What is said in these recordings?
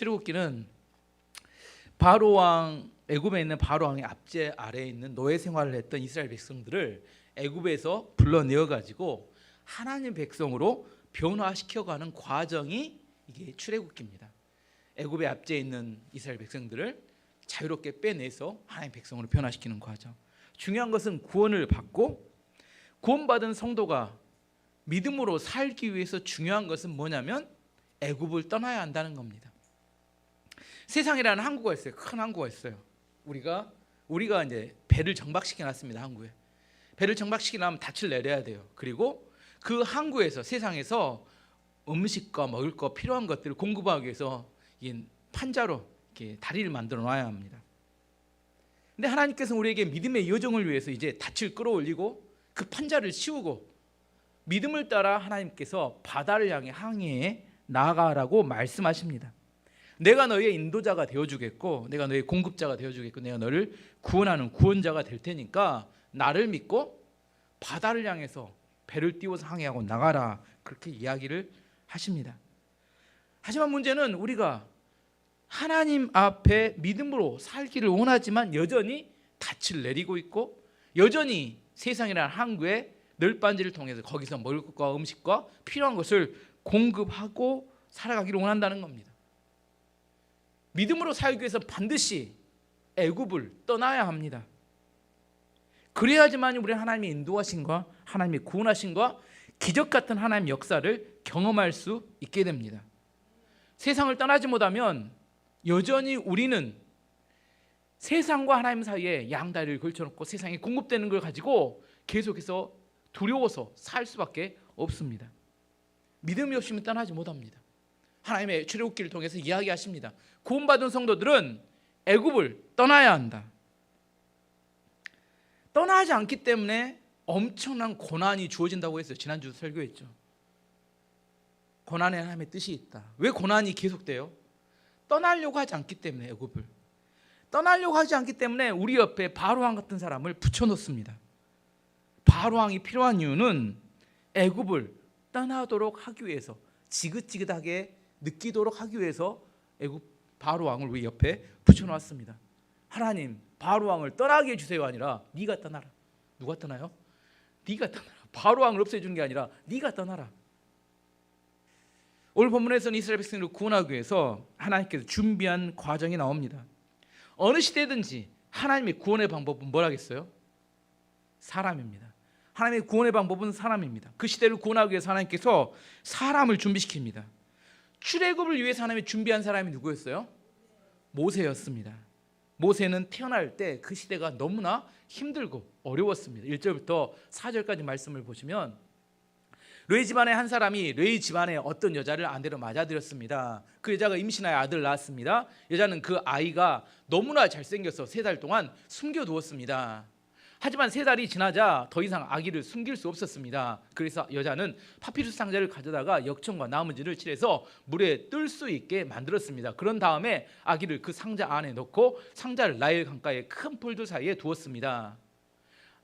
출애굽기는 바로 왕, 애굽에 있는 바로 왕의 압제 아래에 있는 노예 생활을 했던 이스라엘 백성들을 애굽에서 불러내어 가지고 하나님 백성으로 변화시켜가는 과정이 이게 출애굽기입니다. 애굽의 압제에 있는 이스라엘 백성들을 자유롭게 빼내서 하나님 백성으로 변화시키는 과정. 중요한 것은 구원을 받고 구원받은 성도가 믿음으로 살기 위해서 중요한 것은 뭐냐면 애굽을 떠나야 한다는 겁니다. 세상이라는 항구가 있어요. 큰 항구가 있어요. 우리가 이제 배를 정박시켜 놨습니다. 항구에. 배를 정박시키려 하면 닻을 내려야 돼요. 그리고 그 항구에서 세상에서 음식과 먹을 거 필요한 것들을 공급하기 위해서 판자로 이렇게 다리를 만들어 놔야 합니다. 근데 하나님께서는 우리에게 믿음의 여정을 위해서 이제 닻을 끌어올리고 그 판자를 씌우고 믿음을 따라 하나님께서 바다를 향해 항해에 나아가라고 말씀하십니다. 내가 너희의 인도자가 되어주겠고 내가 너희의 공급자가 되어주겠고 내가 너를 구원하는 구원자가 될 테니까 나를 믿고 바다를 향해서 배를 띄워서 항해하고 나가라, 그렇게 이야기를 하십니다. 하지만 문제는 우리가 하나님 앞에 믿음으로 살기를 원하지만 여전히 닻을 내리고 있고 여전히 세상이라는 항구에 널빤지를 통해서 거기서 먹을 것과 음식과 필요한 것을 공급하고 살아가기를 원한다는 겁니다. 믿음으로 살기 위해서 반드시 애굽을 떠나야 합니다. 그래야지만 우리 하나님의 인도하심과 하나님의 구원하심과 기적 같은 하나님의 역사를 경험할 수 있게 됩니다. 세상을 떠나지 못하면 여전히 우리는 세상과 하나님 사이에 양다리를 걸쳐놓고 세상에 공급되는 걸 가지고 계속해서 두려워서 살 수밖에 없습니다. 믿음이 없으면 떠나지 못합니다. 하나님의 출애굽기를 통해서 이야기하십니다. 구원받은 성도들은 애굽을 떠나야 한다. 떠나지 않기 때문에 엄청난 고난이 주어진다고 했어요. 지난주 설교했죠. 고난에 하나님의 뜻이 있다. 왜 고난이 계속돼요? 떠나려고 하지 않기 때문에. 애굽을 떠나려고 하지 않기 때문에 우리 옆에 바로왕 같은 사람을 붙여놓습니다. 바로왕이 필요한 이유는 애굽을 떠나도록 하기 위해서, 지긋지긋하게 느끼도록 하기 위해서 애굽 바로왕을 우리 옆에 붙여놓았습니다. 하나님, 바로왕을 떠나게 해주세요 아니라 네가 떠나라. 누가 떠나요? 네가 떠나라. 바로왕을 없애주는 게 아니라 네가 떠나라. 오늘 본문에서는 이스라엘 백성들을 구원하기 위해서 하나님께서 준비한 과정이 나옵니다. 어느 시대든지 하나님의 구원의 방법은 뭐라겠어요? 사람입니다. 하나님의 구원의 방법은 사람입니다. 그 시대를 구원하기 위해서 하나님께서 사람을 준비시킵니다. 출애굽을 위해서 하나님이 준비한 사람이 누구였어요? 모세였습니다. 모세는 태어날 때 그 시대가 너무나 힘들고 어려웠습니다. 1절부터 4절까지 말씀을 보시면 르이 집안의 한 사람이 르이 집안의 어떤 여자를 아내로 맞아들였습니다. 그 여자가 임신하여 아들을 낳았습니다. 여자는 그 아이가 너무나 잘생겨서 3달 동안 숨겨두었습니다. 하지만 3달이 지나자 더 이상 아기를 숨길 수 없었습니다. 그래서 여자는 파피루스 상자를 가져다가 역청과 나머지를 칠해서 물에 뜰 수 있게 만들었습니다. 그런 다음에 아기를 그 상자 안에 넣고 상자를 나일 강가의 큰 풀들 사이에 두었습니다.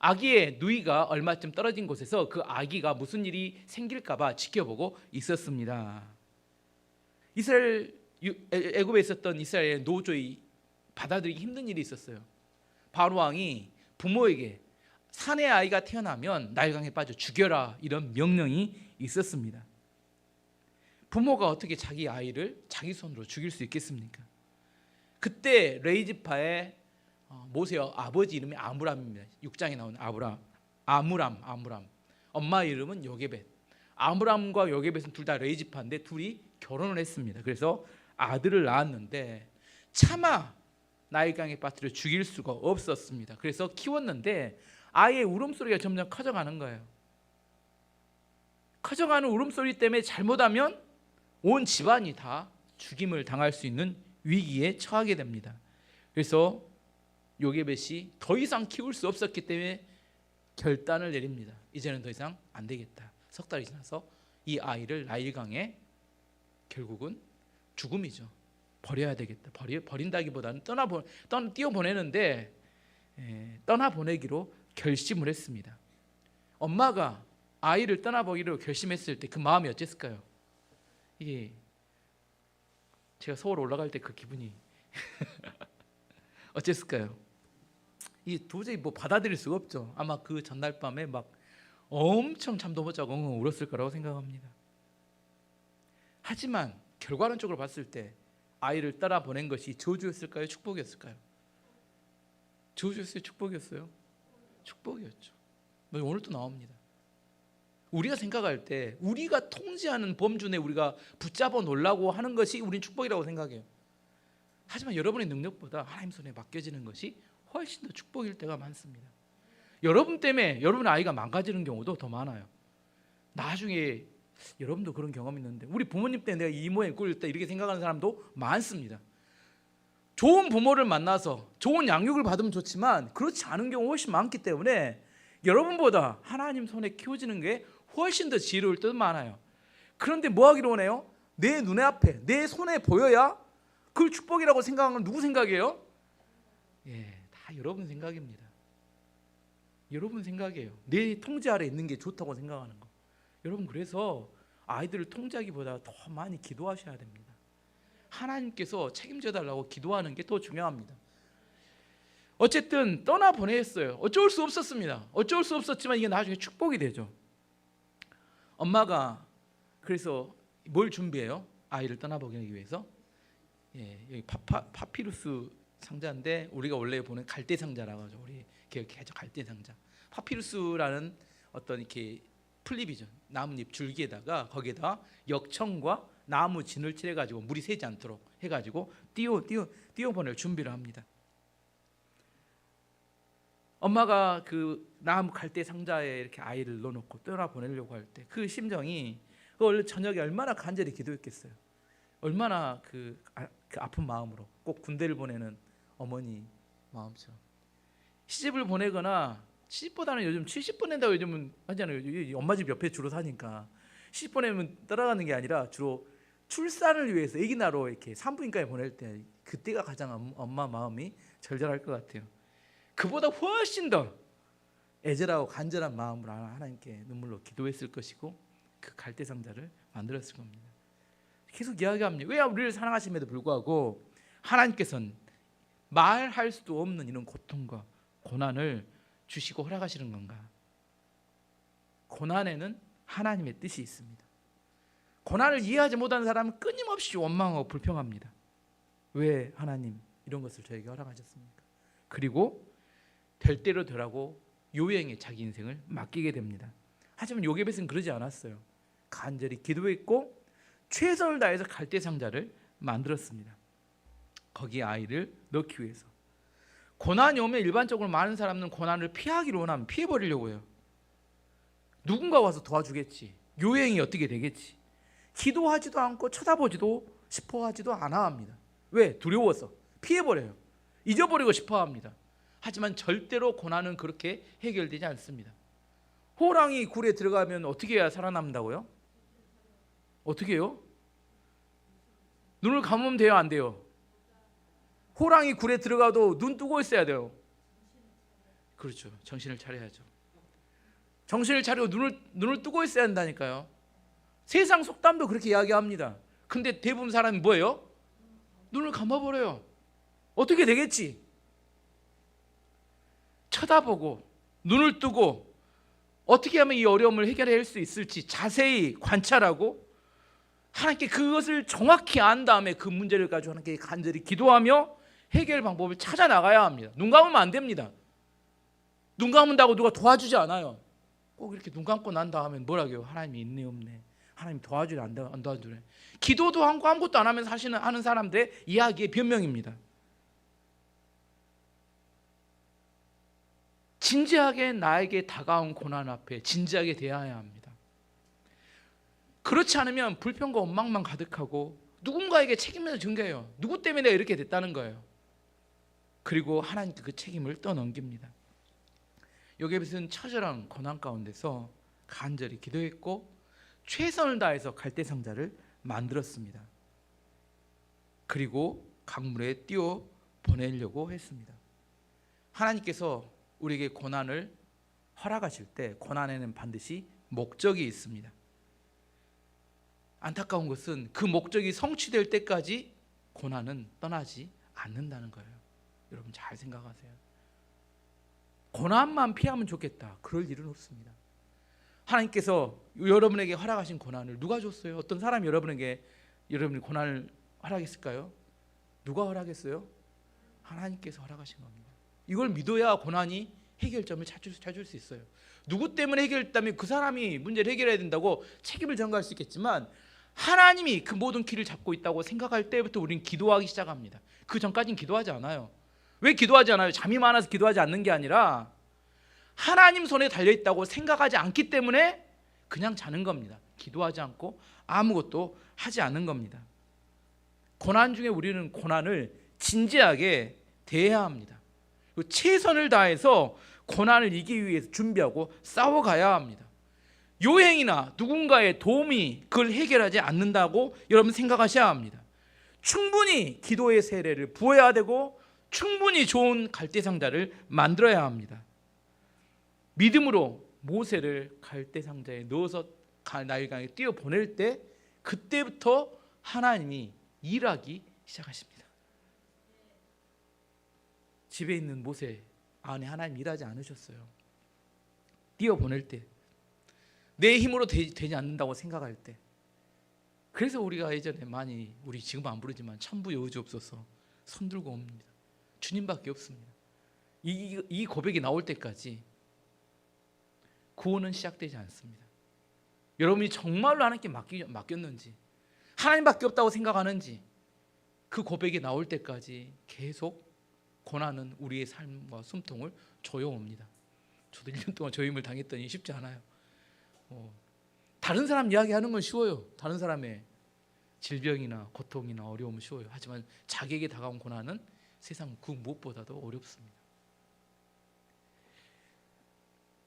아기의 누이가 얼마쯤 떨어진 곳에서 그 아기가 무슨 일이 생길까 봐 지켜보고 있었습니다. 애굽에 있었던 이스라엘의 노조의 받아들이기 힘든 일이 있었어요. 바로왕이 부모에게 사내 아이가 태어나면 나일강에 빠져 죽여라, 이런 명령이 있었습니다. 부모가 어떻게 자기 아이를 자기 손으로 죽일 수 있겠습니까? 그때 레이지파의 모세의 아버지 이름이 아므람입니다. 6장에 나오는 아므람. 엄마 이름은 요게벳. 아므람과 요게벳은 둘 다 레이지파인데 둘이 결혼을 했습니다. 그래서 아들을 낳았는데 차마 나일강에 빠뜨려 죽일 수가 없었습니다. 그래서 키웠는데 아이의 울음소리가 점점 커져가는 거예요. 커져가는 울음소리 때문에 잘못하면 온 집안이 다 죽임을 당할 수 있는 위기에 처하게 됩니다. 그래서 요게벳이 더 이상 키울 수 없었기 때문에 결단을 내립니다. 이제는 더 이상 안 되겠다. 3달이 지나서 이 아이를 나일강에 결국은 죽음이죠. 버려야 되겠다. 버린다기보다는 띄워보내는데 떠나보내기로 결심을 했습니다. 엄마가 아이를 떠나보기로 결심했을 때 그 마음이 어땠을까요? 이게 제가 서울 올라갈 때 그 기분이 어땠을까요? 이 도저히 뭐 받아들일 수가 없죠. 아마 그 전날 밤에 막 엄청 잠도 못 자고 엉엉 울었을 거라고 생각합니다. 하지만 결과론적으로 봤을 때 아이를 따라 보낸 것이 저주였을까요? 축복이었을까요? 저주였어요? 축복이었어요? 축복이었죠. 오늘도 나옵니다. 우리가 생각할 때 우리가 통제하는 범준에 우리가 붙잡아 놓으려고 하는 것이 우린 축복이라고 생각해요. 하지만 여러분의 능력보다 하나님 손에 맡겨지는 것이 훨씬 더 축복일 때가 많습니다. 여러분 때문에 여러분의 아이가 망가지는 경우도 더 많아요. 나중에 여러분도 그런 경험이 있는데 우리 부모님 때문에 내가 이 모양 꿀 때 이렇게 생각하는 사람도 많습니다. 좋은 부모를 만나서 좋은 양육을 받으면 좋지만 그렇지 않은 경우 훨씬 많기 때문에 여러분보다 하나님 손에 키워지는 게 훨씬 더 지혜로울 때도 많아요. 그런데 뭐 하기로 원해요? 내 눈에 앞에 내 손에 보여야 그걸 축복이라고 생각하는 건 누구 생각이에요? 다 여러분 생각입니다. 여러분 생각이에요. 내 통제 아래 있는 게 좋다고 생각하는 거. 여러분 그래서 아이들을 통제하기보다 더 많이 기도하셔야 됩니다. 하나님께서 책임져 달라고 기도하는 게 더 중요합니다. 어쨌든 떠나보냈어요. 어쩔 수 없었습니다. 어쩔 수 없었지만 이게 나중에 축복이 되죠. 엄마가 그래서 뭘 준비해요? 아이를 떠나보내기 위해서 여기 파피루스 상자인데 우리가 원래 보는 갈대 상자라고 하죠. 우리 기억해야죠. 갈대 상자. 파피루스라는 어떤 이렇게 플립이죠. 나뭇잎 줄기에다가 거기에다 역청과 나무 진을 칠해가지고 물이 새지 않도록 해가지고 띄워 보낼 준비를 합니다. 엄마가 그 나무 갈대 상자에 이렇게 아이를 넣어놓고 떠나 보내려고 할 때 그 심정이 원래 저녁에 얼마나 간절히 기도했겠어요. 얼마나 그 아픈 마음으로 꼭 군대를 보내는 어머니 마음처럼 시집을 보내거나 시집보다는 요즘 70번 낸다고 요즘은 하잖아요. 엄마 집 옆에 주로 사니까 시집 보내면 따라가는 게 아니라 주로 출산을 위해서 아기 낳으러 이렇게 산부인과에 보낼 때 그때가 가장 엄마 마음이 절절할 것 같아요. 그보다 훨씬 더 애절하고 간절한 마음으로 하나님께 눈물로 기도했을 것이고 그 갈대 상자를 만들었을 겁니다. 계속 이야기합니다. 왜 우리를 사랑하심에도 불구하고 하나님께서는 말할 수도 없는 이런 고통과 고난을 주시고 허락하시는 건가? 고난에는 하나님의 뜻이 있습니다. 고난을 이해하지 못하는 사람은 끊임없이 원망하고 불평합니다. 왜 하나님 이런 것을 저에게 허락하셨습니까? 그리고 될 대로 되라고 요행에 자기 인생을 맡기게 됩니다. 하지만 요게벳은 그러지 않았어요. 간절히 기도했고 최선을 다해서 갈대 상자를 만들었습니다. 거기에 아이를 넣기 위해서. 고난이 오면 일반적으로 많은 사람은 고난을 피하기로 원하면 피해버리려고 해요. 누군가 와서 도와주겠지. 요행이 어떻게 되겠지. 기도하지도 않고 쳐다보지도 싶어하지도 않아 합니다. 왜? 두려워서 피해버려요. 잊어버리고 싶어합니다. 하지만 절대로 고난은 그렇게 해결되지 않습니다. 호랑이 굴에 들어가면 어떻게 해야 살아남는다고요? 어떻게 해요? 눈을 감으면 돼요? 안 돼요? 호랑이 굴에 들어가도 눈 뜨고 있어야 돼요. 그렇죠. 정신을 차려야죠. 정신을 차리고 눈을 뜨고 있어야 한다니까요. 세상 속담도 그렇게 이야기합니다. 근데 대부분 사람이 뭐예요? 눈을 감아버려요. 어떻게 되겠지? 쳐다보고 눈을 뜨고 어떻게 하면 이 어려움을 해결할 수 있을지 자세히 관찰하고 하나님께 그것을 정확히 안 다음에 그 문제를 가지고 하나님께 간절히 기도하며 해결 방법을 찾아 나가야 합니다. 눈 감으면 안 됩니다. 눈 감은다고 누가 도와주지 않아요. 꼭 이렇게 눈 감고 난 다음에 뭐라고요? 하나님이 있네 없네. 하나님 도와주래 안 도와주래. 기도도 하고 아무것도 안 하면서 하는 사람들의 이야기의 변명입니다. 진지하게 나에게 다가온 고난 앞에 진지하게 대해야 합니다. 그렇지 않으면 불평과 원망만 가득하고 누군가에게 책임을 전가해요. 누구 때문에 내가 이렇게 됐다는 거예요. 그리고 하나님께 그 책임을 떠넘깁니다. 요게벳은 처절한 고난 가운데서 간절히 기도했고 최선을 다해서 갈대 상자를 만들었습니다. 그리고 강물에 띄워 보내려고 했습니다. 하나님께서 우리에게 고난을 허락하실 때 고난에는 반드시 목적이 있습니다. 안타까운 것은 그 목적이 성취될 때까지 고난은 떠나지 않는다는 거예요. 여러분 잘 생각하세요. 고난만 피하면 좋겠다. 그럴 일은 없습니다. 하나님께서 여러분에게 허락하신 고난을 누가 줬어요? 어떤 사람이 여러분에게 여러분의 고난을 허락했을까요? 누가 허락했어요? 하나님께서 허락하신 겁니다. 이걸 믿어야 고난이 해결점을 찾을 수 있어요. 누구 때문에 해결됐다면 그 사람이 문제를 해결해야 된다고 책임을 전가할 수 있겠지만 하나님이 그 모든 키를 잡고 있다고 생각할 때부터 우리는 기도하기 시작합니다. 그 전까지는 기도하지 않아요. 왜 기도하지 않아요? 잠이 많아서 기도하지 않는 게 아니라 하나님 손에 달려있다고 생각하지 않기 때문에 그냥 자는 겁니다. 기도하지 않고 아무것도 하지 않는 겁니다. 고난 중에 우리는 고난을 진지하게 대해야 합니다. 그리고 최선을 다해서 고난을 이기기 위해서 준비하고 싸워가야 합니다. 요행이나 누군가의 도움이 그걸 해결하지 않는다고 여러분 생각하셔야 합니다. 충분히 기도의 세례를 부어야 되고 충분히 좋은 갈대상자를 만들어야 합니다. 믿음으로 모세를 갈대상자에 넣어서 나일강에 띄워보낼 때 그때부터 하나님이 일하기 시작하십니다. 집에 있는 모세 안에 하나님 일하지 않으셨어요. 띄워보낼 때, 내 힘으로 되지 않는다고 생각할 때. 그래서 우리가 예전에 많이, 우리 지금 안 부르지만 천부 여주옵소서 손 들고 옵니다. 주님밖에 없습니다. 이 고백이 나올 때까지 구원은 시작되지 않습니다. 여러분이 정말로 하나님께 맡겼는지, 하나님밖에 없다고 생각하는지, 그 고백이 나올 때까지 계속 고난은 우리의 삶과 숨통을 조여옵니다. 저도 1년 동안 조임을 당했더니 쉽지 않아요. 다른 사람 이야기하는 건 쉬워요. 다른 사람의 질병이나 고통이나 어려움은 쉬워요. 하지만 자기에게 다가온 고난은 세상 그 무엇보다도 어렵습니다.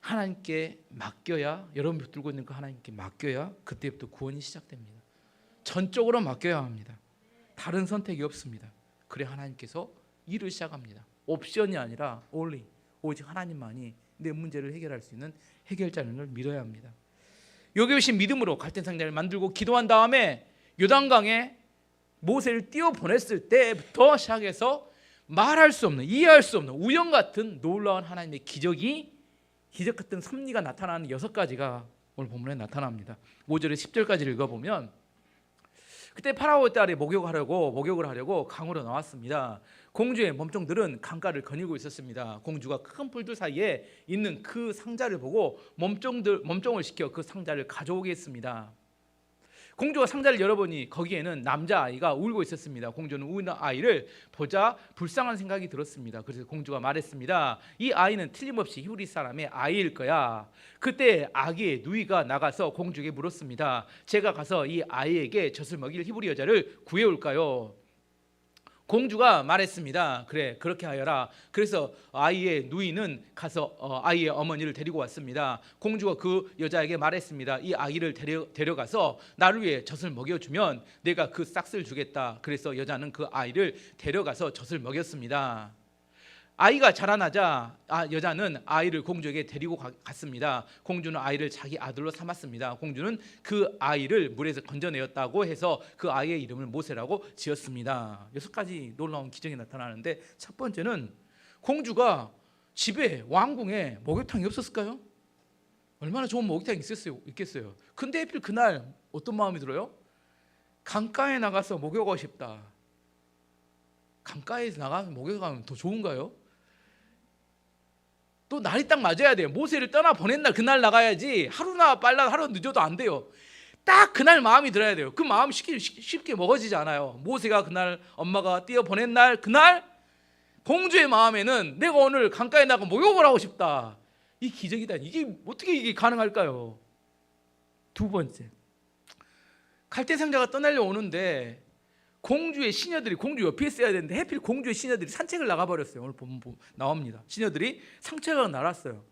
하나님께 맡겨야, 여러분 붙들고 있는 그 하나님께 맡겨야 그때부터 구원이 시작됩니다. 전적으로 맡겨야 합니다. 다른 선택이 없습니다. 그래 하나님께서 일을 시작합니다. 옵션이 아니라 only, 오직 하나님만이 내 문제를 해결할 수 있는 해결자는 걸 믿어야 합니다. 여기 오신 믿음으로 갈대상자를 만들고 기도한 다음에 요단강에 모세를 띄워보냈을 때부터 시작해서 말할 수 없는, 이해할 수 없는 우연 같은 놀라운 하나님의 기적 같은 섭리가 나타나는 6가지가 오늘 본문에 나타납니다. 5절에 10절까지 읽어보면 그때 파라오의 딸이 목욕을 하려고 강으로 나왔습니다. 공주의 몸종들은 강가를 거닐고 있었습니다. 공주가 큰 풀들 사이에 있는 그 상자를 보고 몸종을 시켜 그 상자를 가져오게 했습니다. 공주가 상자를 열어보니 거기에는 남자아이가 울고 있었습니다. 공주는 우는 아이를 보자 불쌍한 생각이 들었습니다. 그래서 공주가 말했습니다. 이 아이는 틀림없이 히브리 사람의 아이일 거야. 그때 아기의 누이가 나가서 공주에게 물었습니다. 제가 가서 이 아이에게 젖을 먹일 히브리 여자를 구해올까요? 공주가 말했습니다. 그래, 그렇게 하여라. 그래서 아이의 누이는 가서 아이의 어머니를 데리고 왔습니다. 공주가 그 여자에게 말했습니다. 이 아이를 데려가서 나를 위해 젖을 먹여주면 내가 그 싹스를 주겠다. 그래서 여자는 그 아이를 데려가서 젖을 먹였습니다. 아이가 자라나자 여자는 아이를 공주에게 데리고 갔습니다. 공주는 아이를 자기 아들로 삼았습니다. 공주는 그 아이를 물에서 건져내었다고 해서 그 아이의 이름을 모세라고 지었습니다. 6가지 놀라운 기적이 나타나는데 첫 번째는 공주가 집에 왕궁에 목욕탕이 없었을까요? 얼마나 좋은 목욕탕이 있겠어요. 근데 하필 그날 어떤 마음이 들어요? 강가에 나가서 목욕하고 싶다. 강가에서 나가면 목욕하면 더 좋은가요? 또 날이 딱 맞아야 돼요. 모세를 떠나 보낸 날 그날 나가야지 하루나 빨라 하루 늦어도 안 돼요. 딱 그날 마음이 들어야 돼요. 그 마음 쉽게 먹어지지 않아요. 모세가 그날 엄마가 띄어 보낸 날 그날 공주의 마음에는 내가 오늘 강가에 나가 목욕을 하고 싶다. 이 기적이다. 이게 어떻게 가능할까요? 두 번째, 갈대상자가 떠나려 오는데 공주의 시녀들이 공주 옆에 있어야 되는데 하필 공주의 시녀들이 산책을 나가버렸어요. 오늘 보면 나옵니다. 시녀들이 상책을 날았어요.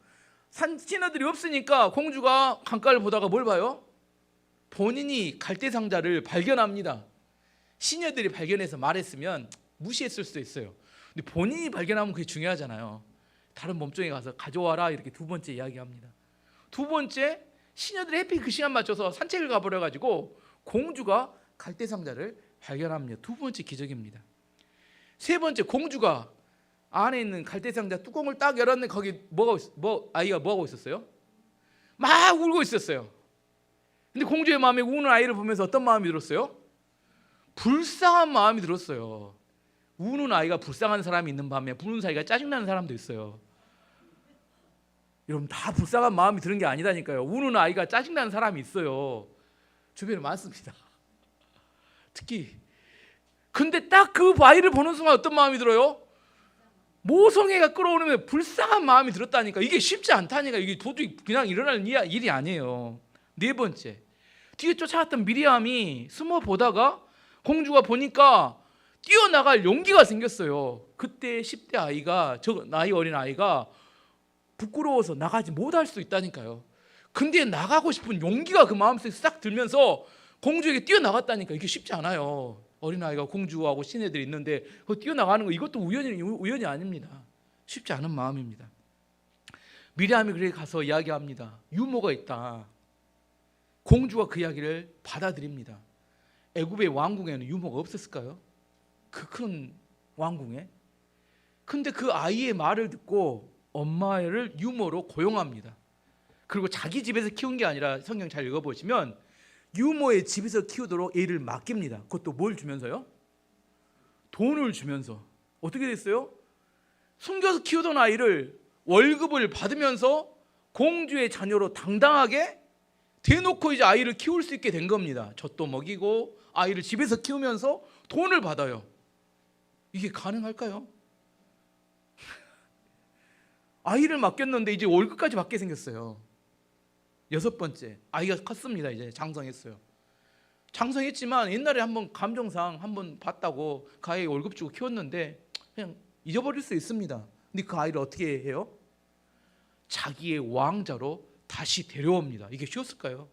시녀들이 없으니까 공주가 강가를 보다가 뭘 봐요? 본인이 갈대상자를 발견합니다. 시녀들이 발견해서 말했으면 무시했을 수도 있어요. 근데 본인이 발견하면 그게 중요하잖아요. 다른 몸종에 가서 가져와라 이렇게 두 번째 이야기합니다. 두 번째, 시녀들이 하필 그 시간 맞춰서 산책을 가버려가지고 공주가 갈대상자를 발견합니다. 두 번째 기적입니다. 세 번째, 공주가 안에 있는 갈대상자 뚜껑을 딱 열었는데 거기 아이가 뭐 하고 있었어요? 막 울고 있었어요. 근데 공주의 마음에 우는 아이를 보면서 어떤 마음이 들었어요? 불쌍한 마음이 들었어요. 우는 아이가 불쌍한 사람이 있는 반면 부는 사이가 짜증나는 사람도 있어요. 여러분, 다 불쌍한 마음이 드는 게 아니라니까요. 우는 아이가 짜증나는 사람이 있어요. 주변에 많습니다. 특히. 근데 딱 그 아이를 보는 순간 어떤 마음이 들어요? 모성애가 끌어오르면 불쌍한 마음이 들었다니까. 이게 쉽지 않다니까. 이게 도저히 그냥 일어나는 일이 아니에요. 네 번째, 뒤에 쫓아갔던 미리암이 숨어 보다가 공주가 보니까 뛰어나갈 용기가 생겼어요. 그때 10대 아이가, 저 나이 어린 아이가 부끄러워서 나가지 못할 수 있다니까요. 근데 나가고 싶은 용기가 그 마음속에 싹 들면서 공주에게 뛰어나갔다니까. 이게 쉽지 않아요. 어린아이가 공주하고 신하들이 있는데 그 뛰어나가는 거, 이것도 우연이 아닙니다. 쉽지 않은 마음입니다. 미리암이 그렇게 가서 이야기합니다. 유모가 있다. 공주가 그 이야기를 받아들입니다. 애굽의 왕궁에는 유모가 없었을까요? 그 큰 왕궁에. 근데 그 아이의 말을 듣고 엄마를 유모로 고용합니다. 그리고 자기 집에서 키운 게 아니라 성경 잘 읽어보시면 유모의 집에서 키우도록 애를 맡깁니다. 그것도 뭘 주면서요? 돈을 주면서. 어떻게 됐어요? 숨겨서 키우던 아이를 월급을 받으면서 공주의 자녀로 당당하게 대놓고 이제 아이를 키울 수 있게 된 겁니다. 젖도 먹이고 아이를 집에서 키우면서 돈을 받아요. 이게 가능할까요? 아이를 맡겼는데 이제 월급까지 받게 생겼어요. 여섯 번째, 아이가 컸습니다. 이제 장성했어요. 장성했지만 옛날에 한번 감정상 한번 봤다고 그 아이 월급 주고 키웠는데 그냥 잊어버릴 수 있습니다. 근데 그 아이를 어떻게 해요? 자기의 왕자로 다시 데려옵니다. 이게 쉬웠을까요?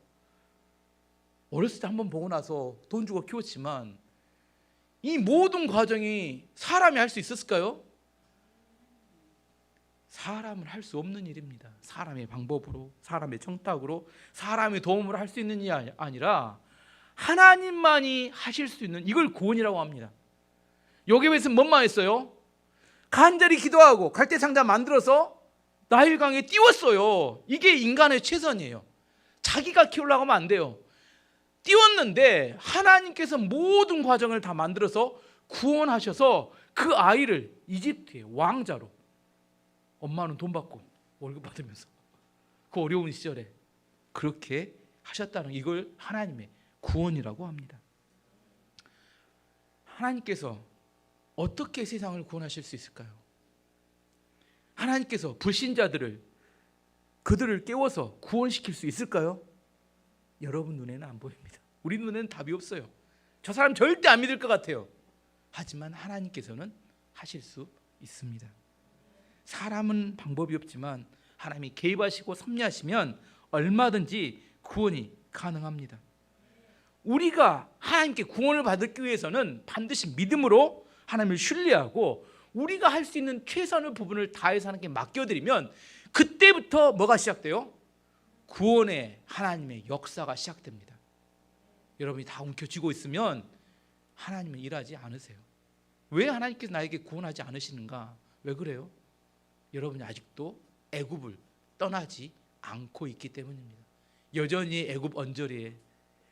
어렸을 때 한번 보고 나서 돈 주고 키웠지만 이 모든 과정이 사람이 할 수 있었을까요? 사람은 할 수 없는 일입니다. 사람의 방법으로, 사람의 청탁으로, 사람의 도움으로 할 수 있는 일이 아니라 하나님만이 하실 수 있는, 이걸 구원이라고 합니다. 요괴벳은 뭔만 했어요? 간절히 기도하고 갈대상자 만들어서 나일강에 띄웠어요. 이게 인간의 최선이에요. 자기가 키우려고 하면 안 돼요. 띄웠는데 하나님께서 모든 과정을 다 만들어서 구원하셔서 그 아이를 이집트의 왕자로, 엄마는 돈 받고 월급 받으면서 그 어려운 시절에 그렇게 하셨다는, 이걸 하나님의 구원이라고 합니다. 하나님께서 어떻게 세상을 구원하실 수 있을까요? 하나님께서 불신자들을, 그들을 깨워서 구원시킬 수 있을까요? 여러분 눈에는 안 보입니다. 우리 눈에는 답이 없어요. 저 사람 절대 안 믿을 것 같아요. 하지만 하나님께서는 하실 수 있습니다. 사람은 방법이 없지만 하나님이 개입하시고 섭리하시면 얼마든지 구원이 가능합니다. 우리가 하나님께 구원을 받기 위해서는 반드시 믿음으로 하나님을 신뢰하고 우리가 할 수 있는 최선의 부분을 다해서 하나님께 맡겨드리면 그때부터 뭐가 시작돼요? 구원의 하나님의 역사가 시작됩니다. 여러분이 다 움켜쥐고 있으면 하나님은 일하지 않으세요. 왜 하나님께서 나에게 구원하지 않으시는가? 왜 그래요? 여러분이 아직도 애굽을 떠나지 않고 있기 때문입니다. 여전히 애굽 언저리에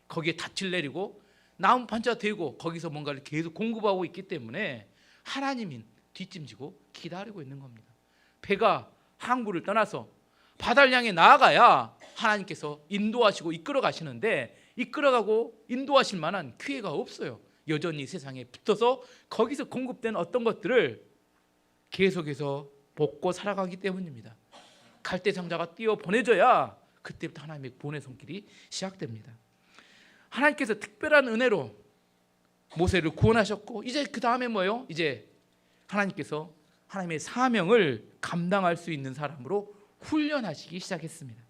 거기에 닻을 내리고 나무 판자 대고 거기서 뭔가를 계속 공급하고 있기 때문에 하나님은 뒷짐지고 기다리고 있는 겁니다. 배가 항구를 떠나서 바다를 향해 나아가야 하나님께서 인도하시고 이끌어 가시는데 이끌어가고 인도하실 만한 기회가 없어요. 여전히 세상에 붙어서 거기서 공급된 어떤 것들을 계속해서 먹고 살아가기 때문입니다. 갈대상자가 띄어 보내져야 그때부터 하나님의 구원의 손길이 시작됩니다. 하나님께서 특별한 은혜로 모세를 구원하셨고 이제 그 다음에 뭐예요? 이제 하나님께서 하나님의 사명을 감당할 수 있는 사람으로 훈련하시기 시작했습니다.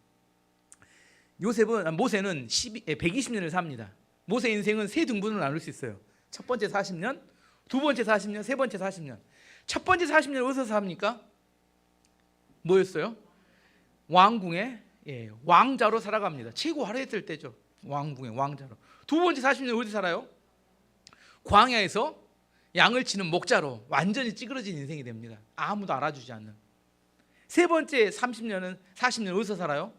모세는 120년을 삽니다. 모세 인생은 세 등분으로 나눌 수 있어요. 첫 번째 40년, 두 번째 40년, 세 번째 40년. 첫 번째 40년 어디서 삽니까? 뭐였어요? 왕궁에 왕자로 살아갑니다. 최고 화려했을 때죠. 왕궁에 왕자로. 두 번째 40년 어디 살아요? 광야에서 양을 치는 목자로 완전히 찌그러진 인생이 됩니다. 아무도 알아주지 않는. 세 번째 30년은 40년 어디서 살아요?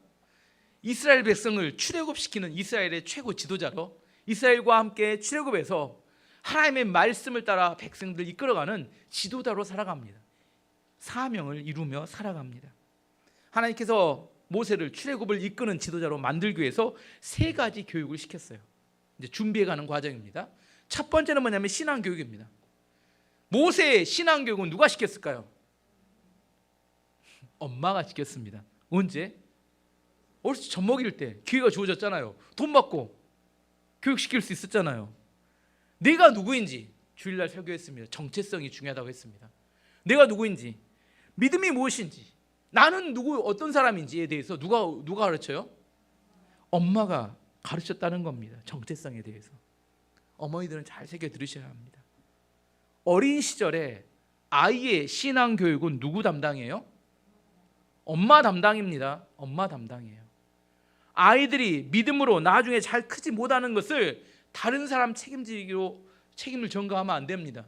이스라엘 백성을 출애굽시키는 이스라엘의 최고 지도자로 이스라엘과 함께 출애굽해서 하나님의 말씀을 따라 백성들을 이끌어가는 지도자로 살아갑니다. 사명을 이루며 살아갑니다. 하나님께서 모세를 출애굽을 이끄는 지도자로 만들기 위해서 세 가지 교육을 시켰어요. 이제 준비해가는 과정입니다. 첫 번째는 뭐냐면 신앙교육입니다. 모세의 신앙교육은 누가 시켰을까요? 엄마가 시켰습니다. 언제? 어렸을 때 젖 먹일 때 기회가 주어졌잖아요. 돈 받고 교육시킬 수 있었잖아요. 내가 누구인지 주일날 설교했습니다. 정체성이 중요하다고 했습니다. 내가 누구인지, 믿음이 무엇인지, 나는 누구 어떤 사람인지에 대해서 누가 가르쳐요? 엄마가 가르쳤다는 겁니다. 정체성에 대해서. 어머니들은 잘 새겨 들으셔야 합니다. 어린 시절에 아이의 신앙 교육은 누구 담당이에요? 엄마 담당입니다. 엄마 담당이에요. 아이들이 믿음으로 나중에 잘 크지 못하는 것을 다른 사람 책임지기로 책임을 전가하면 안 됩니다.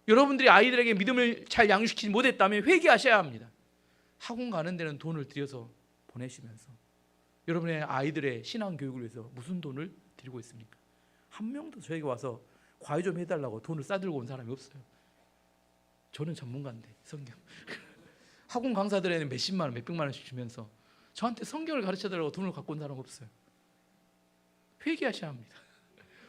여러분들이 아이들에게 믿음을 잘 양육시키지 못했다면 회개하셔야 합니다. 학원 가는 데는 돈을 들여서 보내시면서 여러분의 아이들의 신앙 교육을 위해서 무슨 돈을 들이고 있습니까? 한 명도 저에게 와서 과외 좀 해달라고 돈을 싸들고 온 사람이 없어요. 저는 전문가인데 성경 학원 강사들에는 몇십만 원, 몇백만 원씩 주면서 저한테 성경을 가르쳐달라고 돈을 갖고 온 사람 없어요. 회개하셔야 합니다.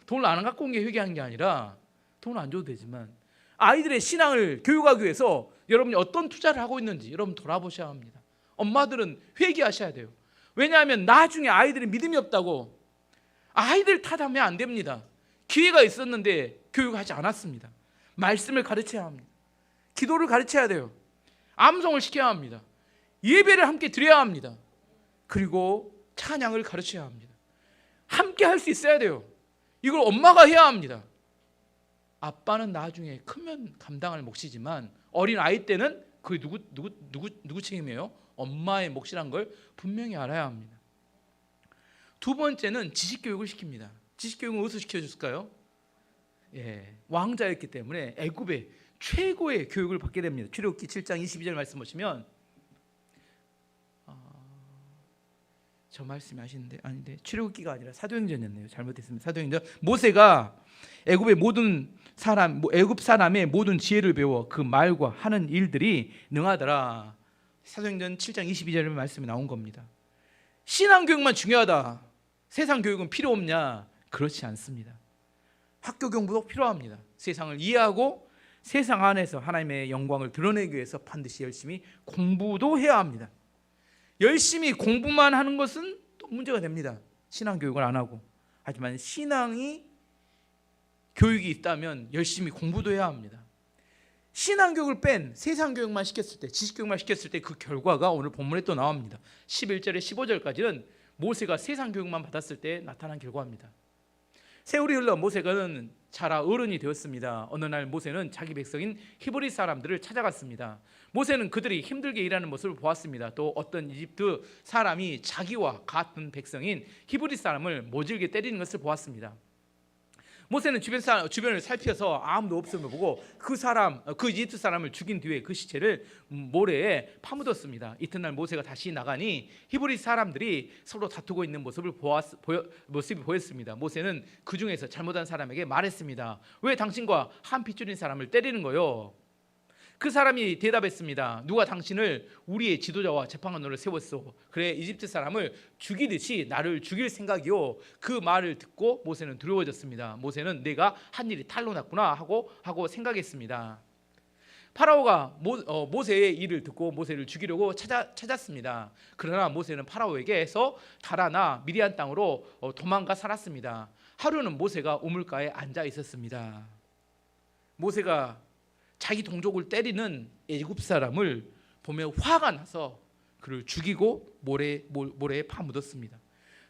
돈을 안 갖고 온 게 회개한 게 아니라 돈을 안 줘도 되지만 아이들의 신앙을 교육하기 위해서 여러분이 어떤 투자를 하고 있는지 여러분 돌아보셔야 합니다. 엄마들은 회개하셔야 돼요. 왜냐하면 나중에 아이들이 믿음이 없다고 아이들 탓하면 안 됩니다. 기회가 있었는데 교육하지 않았습니다. 말씀을 가르쳐야 합니다. 기도를 가르쳐야 돼요. 암송을 시켜야 합니다. 예배를 함께 드려야 합니다. 그리고 찬양을 가르쳐야 합니다. 함께 할 수 있어야 돼요. 이걸 엄마가 해야 합니다. 아빠는 나중에 크면 감당할 몫이지만 어린 아이 때는 그게 누구 책임이에요? 엄마의 몫이란 걸 분명히 알아야 합니다. 두 번째는 지식 교육을 시킵니다. 지식 교육은 어디서 시켜줬을까요? 왕자였기 때문에 애굽의 최고의 교육을 받게 됩니다. 출애굽기 7장 22절 말씀 보시면 저 말씀이 아시는데 아닌데 출애굽기가 아니라 사도행전이었네요. 잘못했습니다. 사도행전. 모세가 애굽의 모든 사람, 애굽 사람의 모든 지혜를 배워 그 말과 하는 일들이 능하더라. 사도행전 7장 22절의 말씀이 나온 겁니다. 신앙 교육만 중요하다. 세상 교육은 필요 없냐? 그렇지 않습니다. 학교 공부도 필요합니다. 세상을 이해하고 세상 안에서 하나님의 영광을 드러내기 위해서 반드시 열심히 공부도 해야 합니다. 열심히 공부만 하는 것은 또 문제가 됩니다. 신앙 교육을 안 하고. 하지만 신앙이 교육이 있다면 열심히 공부도 해야 합니다. 신앙 교육을 뺀 세상 교육만 시켰을 때, 지식 교육만 시켰을 때 그 결과가 오늘 본문에 또 나옵니다. 11절에 15절까지는 모세가 세상 교육만 받았을 때 나타난 결과입니다. 세월이 흘러 모세는 자라 어른이 되었습니다. 어느 날 모세는 자기 백성인 히브리 사람들을 찾아갔습니다. 모세는 그들이 힘들게 일하는 모습을 보았습니다. 또 어떤 이집트 사람이 자기와 같은 백성인 히브리 사람을 모질게 때리는 것을 보았습니다. 모세는 주변을 살펴서 아무도 없음을 보고 그 이집트 사람을 죽인 뒤에 그 시체를 모래에 파묻었습니다. 이튿날 모세가 다시 나가니 히브리 사람들이 서로 다투고 있는 모습이 보였습니다. 모세는 그 중에서 잘못한 사람에게 말했습니다. 왜 당신과 한 핏줄인 사람을 때리는 거요? 그 사람이 대답했습니다. 누가 당신을 우리의 지도자와 재판관으로 세웠소? 그래 이집트 사람을 죽이듯이 나를 죽일 생각이요. 그 말을 듣고 모세는 두려워졌습니다. 모세는 내가 한 일이 탈로 났구나 하고 생각했습니다. 파라오가 모세의 일을 듣고 모세를 죽이려고 찾았습니다. 그러나 모세는 파라오에게서 달아나 미디안 땅으로 도망가 살았습니다. 하루는 모세가 우물가에 앉아 있었습니다. 모세가 자기 동족을 때리는 애굽 사람을 보며 화가 나서 그를 죽이고 모래에 파묻었습니다.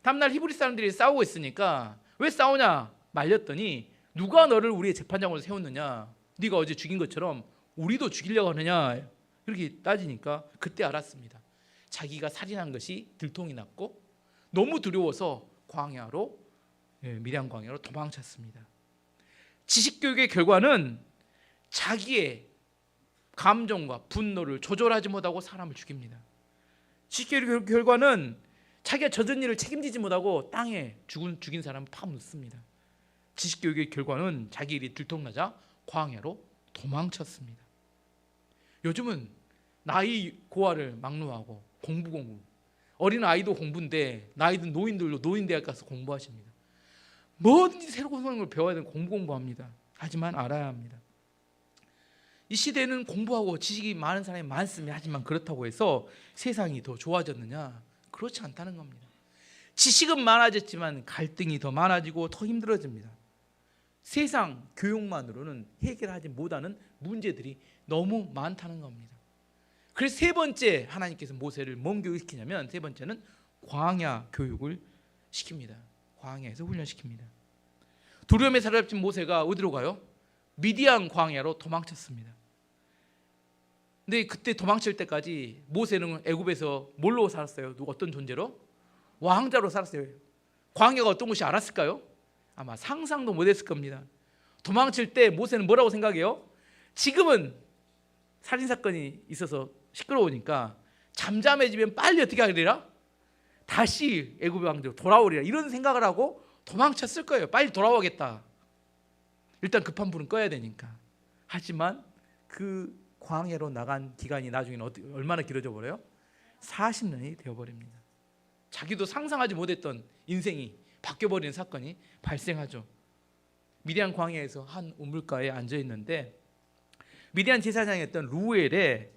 다음날 히브리 사람들이 싸우고 있으니까 왜 싸우냐 말렸더니 누가 너를 우리의 재판장으로 세웠느냐? 네가 어제 죽인 것처럼 우리도 죽이려고 하느냐? 이렇게 따지니까 그때 알았습니다. 자기가 살인한 것이 들통이 났고 너무 두려워서 미디안 광야로 도망쳤습니다. 지식 교육의 결과는 자기의 감정과 분노를 조절하지 못하고 사람을 죽입니다. 지식 교육의 결과는 자기가 젖은 일을 책임지지 못하고 땅에 죽인 사람을 파묻습니다. 지식 교육의 결과는 자기 일이 들통나자 광야로 도망쳤습니다. 요즘은 나이 고아를 막론하고 공부 어린 아이도 공부인데 나이든 노인들도 노인대학 가서 공부하십니다. 뭐든지 새로운 걸 배워야 되는 공부합니다. 하지만 알아야 합니다. 이 시대는 공부하고 지식이 많은 사람이 많습니다. 하지만 그렇다고 해서 세상이 더 좋아졌느냐? 그렇지 않다는 겁니다. 지식은 많아졌지만 갈등이 더 많아지고 더 힘들어집니다. 세상 교육만으로는 해결하지 못하는 문제들이 너무 많다는 겁니다. 그래서 세 번째 하나님께서 모세를 뭔 교육시키냐면 세 번째는 광야 교육을 시킵니다. 광야에서 훈련시킵니다. 두려움에 사로잡힌 모세가 어디로 가요? 미디안 광야로 도망쳤습니다. 근데 그때 도망칠 때까지 모세는 애굽에서 뭘로 살았어요? 어떤 존재로? 왕자로 살았어요. 광야가 어떤 곳이 알았을까요? 아마 상상도 못했을 겁니다. 도망칠 때 모세는 뭐라고 생각해요? 지금은 살인사건이 있어서 시끄러우니까 잠잠해지면 빨리 어떻게 하리라? 다시 애굽의 왕대로 돌아오리라 이런 생각을 하고 도망쳤을 거예요. 빨리 돌아오겠다. 일단 급한 불은 꺼야 되니까. 하지만 그 광야로 나간 기간이 나중에는 얼마나 길어져 버려요? 40년이 되어버립니다. 자기도 상상하지 못했던 인생이 바뀌어버리는 사건이 발생하죠. 미디안 광야에서 한 우물가에 앉아있는데 미디안 제사장이었던 루엘의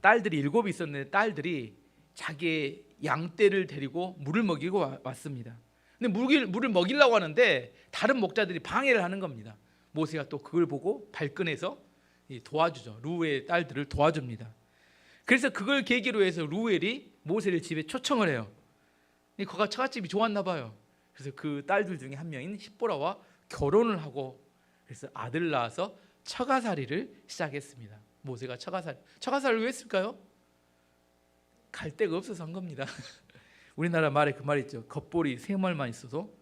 딸들이 7이 있었는데 딸들이 자기의 양떼를 데리고 물을 먹이고 왔습니다. 근데 물을 먹이려고 하는데 다른 목자들이 방해를 하는 겁니다. 모세가 또 그걸 보고 발끈해서 도와주죠. 루엘의 딸들을 도와줍니다. 그래서 그걸 계기로 해서 루엘이 모세를 집에 초청을 해요. 거기가 처갓집이 좋았나 봐요. 그래서 그 딸들 중에 한 명인 십보라와 결혼을 하고 그래서 아들을 낳아서 처가살이를 시작했습니다. 모세가 처가살이를 왜 했을까요? 갈 데가 없어서 한 겁니다. 우리나라 말에 그 말 있죠. 겉보리 세말만 있어도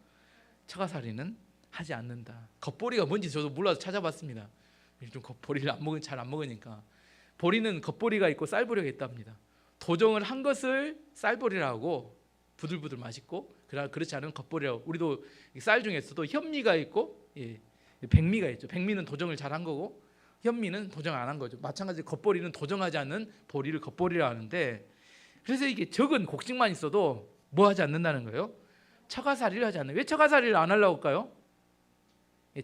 처가살이는 하지 않는다. 겉보리가 뭔지 저도 몰라서 찾아봤습니다. 좀 겉보리를 잘 안 먹으니까 보리는 겉보리가 있고 쌀보리가 있답니다. 도정을 한 것을 쌀보리라고 부들부들 맛있고 그렇지 않은 겉보리라고. 우리도 쌀 중에서도 현미가 있고 백미가 있죠. 백미는 도정을 잘 한 거고 현미는 도정 안 한 거죠. 마찬가지로 겉보리는 도정하지 않는 보리를 겉보리라 하는데 그래서 이게 적은 곡식만 있어도 뭐 하지 않는다는 거예요? 처가살이를 하지 않는. 왜 처가살이를 안 하려고 할까요?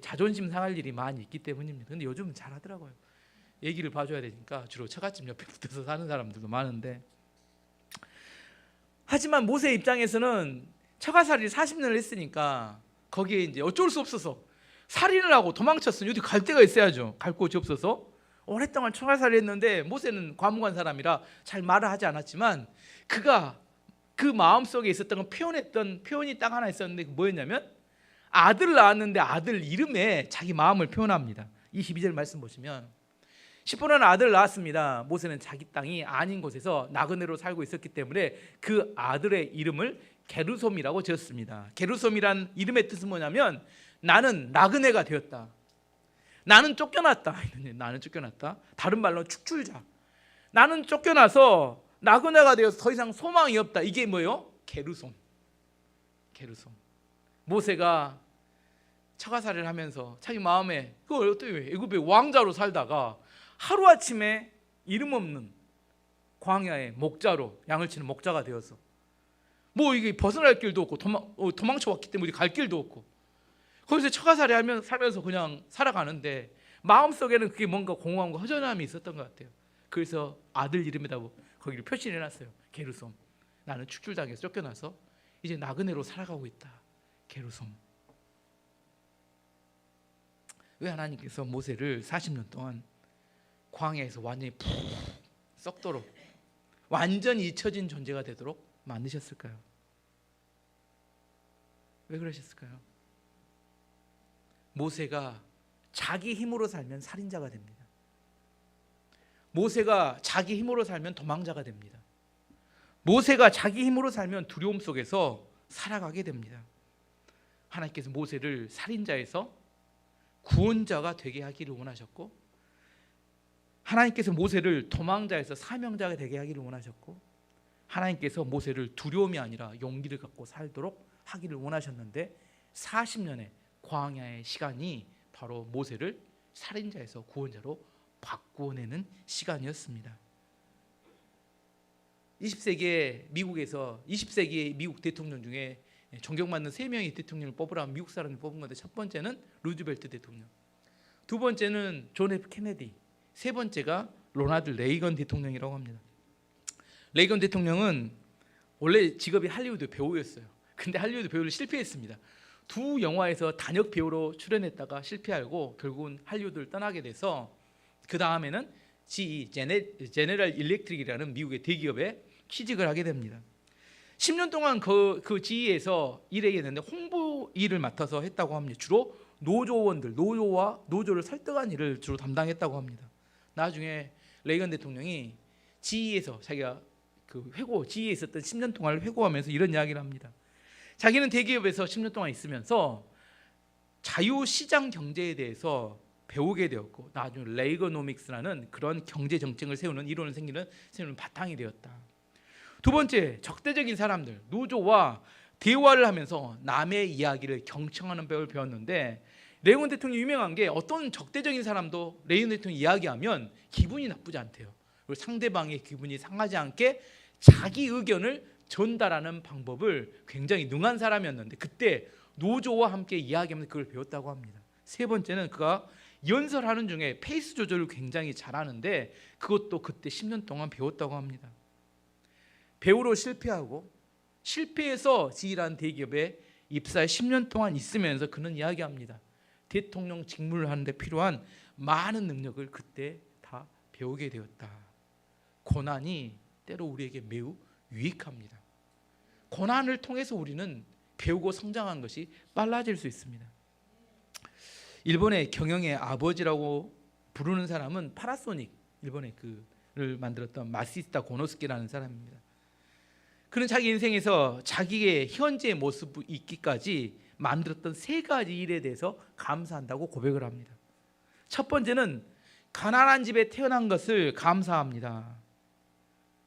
자존심 상할 일이 많이 있기 때문입니다. 근데 요즘은 잘 하더라고요. 얘기를 봐줘야 되니까 주로 처갓집 옆에 붙어서 사는 사람들도 많은데 하지만 모세 입장에서는 처가살이를 40년을 했으니까 거기에 이제 어쩔 수 없어서 살인을 하고 도망쳤으니 어디 갈 데가 있어야죠. 갈 곳이 없어서 오랫동안 처가살이 했는데 모세는 과묵한 사람이라 잘 말을 하지 않았지만 그가 그 마음속에 있었던 건 표현했던 표현이 딱 하나 있었는데 그 뭐였냐면 아들을 낳았는데 아들 이름에 자기 마음을 표현합니다. 22절 말씀 보시면 십보라는 아들을 낳았습니다. 모세는 자기 땅이 아닌 곳에서 나그네로 살고 있었기 때문에 그 아들의 이름을 게르솜이라고 지었습니다. 게르솜이란 이름의 뜻은 뭐냐면 나는 나그네가 되었다. 나는 쫓겨났다. 나는 쫓겨났다. 다른 말로 축출자. 나는 쫓겨나서 나그네가 되어서 더 이상 소망이 없다. 이게 뭐예요? 게르솜. 모세가 처가살이를 하면서 자기 마음에 그걸 어떻게 애굽의 왕자로 살다가 하루아침에 이름 없는 광야의 목자로 양을 치는 목자가 되어서 뭐 이게 벗어날 길도 없고 도망쳐 왔기 때문에 갈 길도 없고 거기서 처가살이 살면서 그냥 살아가는데 마음속에는 그게 뭔가 공허함과 허전함이 있었던 것 같아요. 그래서 아들 이름에다 거기를 표시를 해놨어요. 게르솜. 나는 축출당해서 쫓겨나서 이제 나그네로 살아가고 있다. 게르솜. 왜 하나님께서 모세를 40년 동안 광야에서 완전히 푹 썩도록 완전히 잊혀진 존재가 되도록 만드셨을까요? 왜 그러셨을까요? 모세가 자기 힘으로 살면 살인자가 됩니다. 모세가 자기 힘으로 살면 도망자가 됩니다. 모세가 자기 힘으로 살면 두려움 속에서 살아가게 됩니다. 하나님께서 모세를 살인자에서 구원자가 되게 하기를 원하셨고, 하나님께서 모세를 도망자에서 사명자가 되게 하기를 원하셨고, 하나님께서 모세를 두려움이 아니라 용기를 갖고 살도록 하기를 원하셨는데 40년의 광야의 시간이 바로 모세를 살인자에서 구원자로 바꾸어내는 시간이었습니다. 20세기의 미국에서 20세기의 미국 대통령 중에 존경받는 3명의 대통령을 뽑으라면 미국 사람이 뽑은 건데, 첫 번째는 루즈벨트 대통령, 두 번째는 존 F 케네디, 세 번째가 로나ल्드 레이건 대통령이라고 합니다. 레이건 대통령은 원래 직업이 할리우드 배우였어요. 근데 할리우드 배우를 실패했습니다. 두 영화에서 단역 배우로 출연했다가 실패하고 결국은 할리우드를 떠나게 돼서 그 다음에는 GE 제네럴 일렉트릭이라는 미국의 대기업에 취직을 하게 됩니다. 10년 동안 그 GE에서 일했는데 홍보 일을 맡아서 했다고 합니다. 주로 노조원들, 노조를 설득한 일을 주로 담당했다고 합니다. 나중에 레이건 대통령이 GE에서 자기가 GE에 있었던 10년 동안을 회고하면서 이런 이야기를 합니다. 자기는 대기업에서 10년 동안 있으면서 자유시장 경제에 대해서 배우게 되었고, 나중에 레이거노믹스라는 그런 경제 정책을 세우는 이론을 세우는 바탕이 되었다. 두 번째, 적대적인 사람들, 노조와 대화를 하면서 남의 이야기를 경청하는 법을 배웠는데, 레이건 대통령이 유명한 게 어떤 적대적인 사람도 레이건 대통령이 이야기하면 기분이 나쁘지 않대요. 그리고 상대방의 기분이 상하지 않게 자기 의견을 전달하는 방법을 굉장히 능한 사람이었는데, 그때 노조와 함께 이야기하면서 그걸 배웠다고 합니다. 세 번째는 그가 연설하는 중에 페이스 조절을 굉장히 잘하는데 그것도 그때 10년 동안 배웠다고 합니다. 배우로 실패해서 지일한 대기업에 입사해 10년 동안 있으면서 그는 이야기합니다. 대통령 직무를 하는데 필요한 많은 능력을 그때 다 배우게 되었다. 고난이 때로 우리에게 매우 유익합니다. 고난을 통해서 우리는 배우고 성장한 것이 빨라질 수 있습니다. 일본의 경영의 아버지라고 부르는 사람은 파나소닉, 일본의 그를 만들었던 마시타 고노스케라는 사람입니다. 그는 자기 인생에서 자기의 현재의 모습이 있기까지 만들었던 3가지 일에 대해서 감사한다고 고백을 합니다. 첫 번째는 가난한 집에 태어난 것을 감사합니다.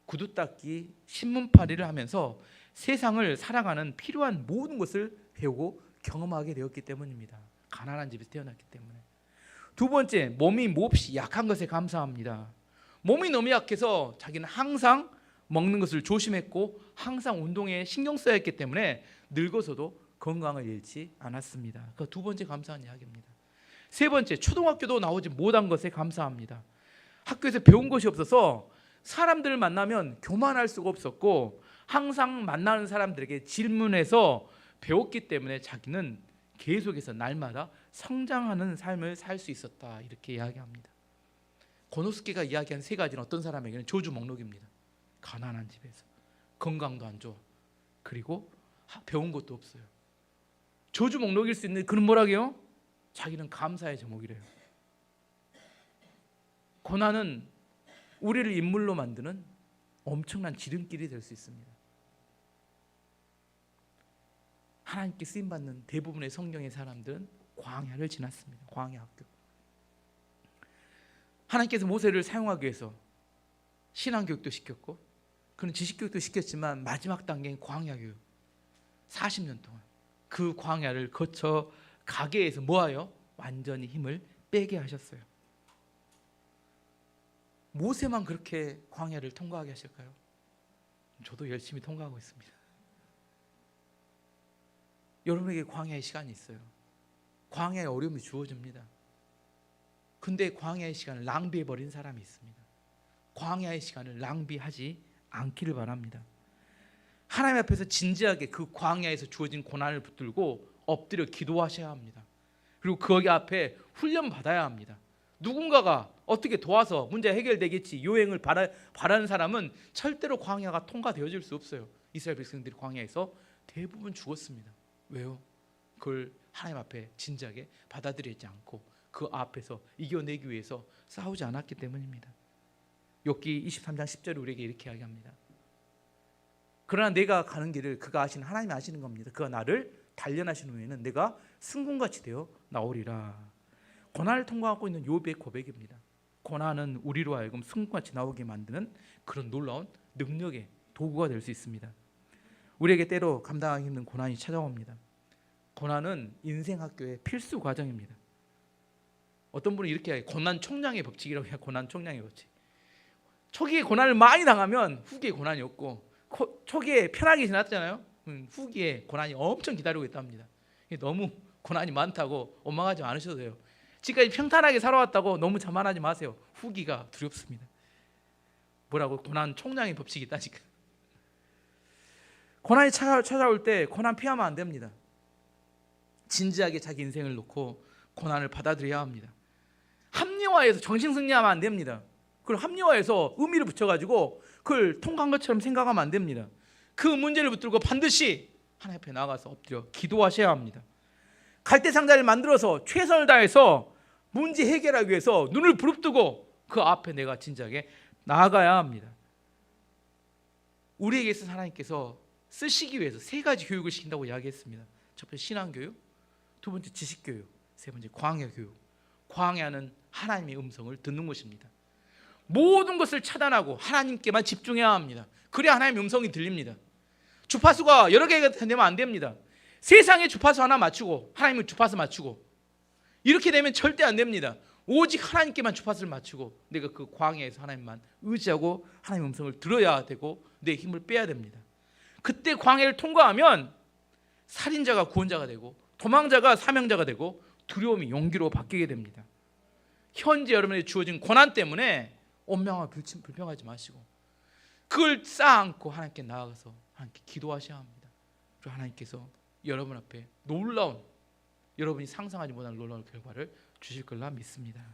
구두 닦기, 신문팔이를 하면서 세상을 살아가는 필요한 모든 것을 배우고 경험하게 되었기 때문입니다. 가난한 집에서 태어났기 때문에. 두 번째, 몸이 몹시 약한 것에 감사합니다. 몸이 너무 약해서 자기는 항상 먹는 것을 조심했고 항상 운동에 신경 써야 했기 때문에 늙어서도 건강을 잃지 않았습니다. 그 두 번째 감사한 이야기입니다. 세 번째, 초등학교도 나오지 못한 것에 감사합니다. 학교에서 배운 것이 없어서 사람들을 만나면 교만할 수가 없었고 항상 만나는 사람들에게 질문해서 배웠기 때문에 자기는 계속해서 날마다 성장하는 삶을 살 수 있었다, 이렇게 이야기합니다. 고노스케가 이야기한 3가지는 어떤 사람에게는 저주 목록입니다. 가난한 집에서 건강도 안 좋아, 그리고 배운 것도 없어요. 저주 목록일 수 있는데 그는 뭐라고요? 자기는 감사의 제목이래요. 고난은 우리를 인물로 만드는 엄청난 지름길이 될 수 있습니다. 하나님께 쓰임받는 대부분의 성경의 사람들은 광야를 지났습니다. 광야 학교. 하나님께서 모세를 사용하기 위해서 신앙교육도 시켰고 그는 지식교육도 시켰지만 마지막 단계인 광야교육 40년 동안 그 광야를 거쳐 가게 해서 뭐하여? 완전히 힘을 빼게 하셨어요. 모세만 그렇게 광야를 통과하게 하실까요? 저도 열심히 통과하고 있습니다. 여러분에게 광야의 시간이 있어요. 광야의 어려움이 주어집니다. 근데 광야의 시간을 낭비해버린 사람이 있습니다. 광야의 시간을 낭비하지 않기를 바랍니다. 하나님 앞에서 진지하게 그 광야에서 주어진 고난을 붙들고 엎드려 기도하셔야 합니다. 그리고 거기 앞에 훈련 받아야 합니다. 누군가가 어떻게 도와서 문제 해결되겠지 요행을 바라는 사람은 절대로 광야가 통과되어질 수 없어요. 이스라엘 백성들이 광야에서 대부분 죽었습니다. 왜요? 그걸 하나님 앞에 진지하게 받아들이지 않고 그 앞에서 이겨내기 위해서 싸우지 않았기 때문입니다. 욥기 23장 10절에 우리에게 이렇게 이야기합니다. 그러나 내가 가는 길을 그가 아시는 하나님이 아시는 겁니다. 그가 나를 단련하신 후에는 내가 승군같이 되어 나오리라. 고난을 통과하고 있는 욥의 고백입니다. 고난은 우리로 하여금 승부같이 나오게 만드는 그런 놀라운 능력의 도구가 될 수 있습니다. 우리에게 때로 감당하기 힘든 고난이 찾아옵니다. 고난은 인생 학교의 필수 과정입니다. 어떤 분은 이렇게 해요. 고난 총량의 법칙이라고 해요. 고난 총량의 법칙. 초기에 고난을 많이 당하면 후기에 고난이 없고, 초기에 편하게 지났잖아요. 후기에 고난이 엄청 기다리고 있답니다. 너무 고난이 많다고 원망하지 않으셔도 돼요. 지금까지 평탄하게 살아왔다고 너무 자만하지 마세요. 후기가 두렵습니다. 뭐라고? 고난 총량의 법칙이 있다니까. 고난이 찾아올 때 고난 피하면 안 됩니다. 진지하게 자기 인생을 놓고 고난을 받아들여야 합니다. 합리화해서 정신승리하면 안 됩니다. 그걸 합리화해서 의미를 붙여가지고 그걸 통과한 것처럼 생각하면 안 됩니다. 그 문제를 붙들고 반드시 하나님 앞에 나가서 엎드려 기도하셔야 합니다. 갈대상자를 만들어서 최선을 다해서 문제 해결하기 위해서 눈을 부릅뜨고 그 앞에 내가 진지하게 나아가야 합니다. 우리에게 있어서 하나님께서 쓰시기 위해서 세 가지 교육을 시킨다고 이야기했습니다. 첫 번째 신앙교육, 두 번째 지식교육, 세 번째 광야교육. 광야는 하나님의 음성을 듣는 것입니다. 모든 것을 차단하고 하나님께만 집중해야 합니다. 그래야 하나님의 음성이 들립니다. 주파수가 여러 개가 되면 안 됩니다. 세상에 주파수 하나 맞추고 하나님의 주파수 맞추고 이렇게 되면 절대 안 됩니다. 오직 하나님께만 주파수를 맞추고 내가 그 광야에서 하나님만 의지하고 하나님의 음성을 들어야 되고 내 힘을 빼야 됩니다. 그때 광야를 통과하면 살인자가 구원자가 되고 도망자가 사명자가 되고 두려움이 용기로 바뀌게 됩니다. 현재 여러분에게 주어진 고난 때문에 원망하고 불평하지 마시고 그걸 쌓아안고 하나님께 나아가서 하나님께 기도하셔야 합니다. 그리고 하나님께서 여러분 앞에 놀라운, 여러분이 상상하지 못한 놀라운 결과를 주실 걸로 믿습니다.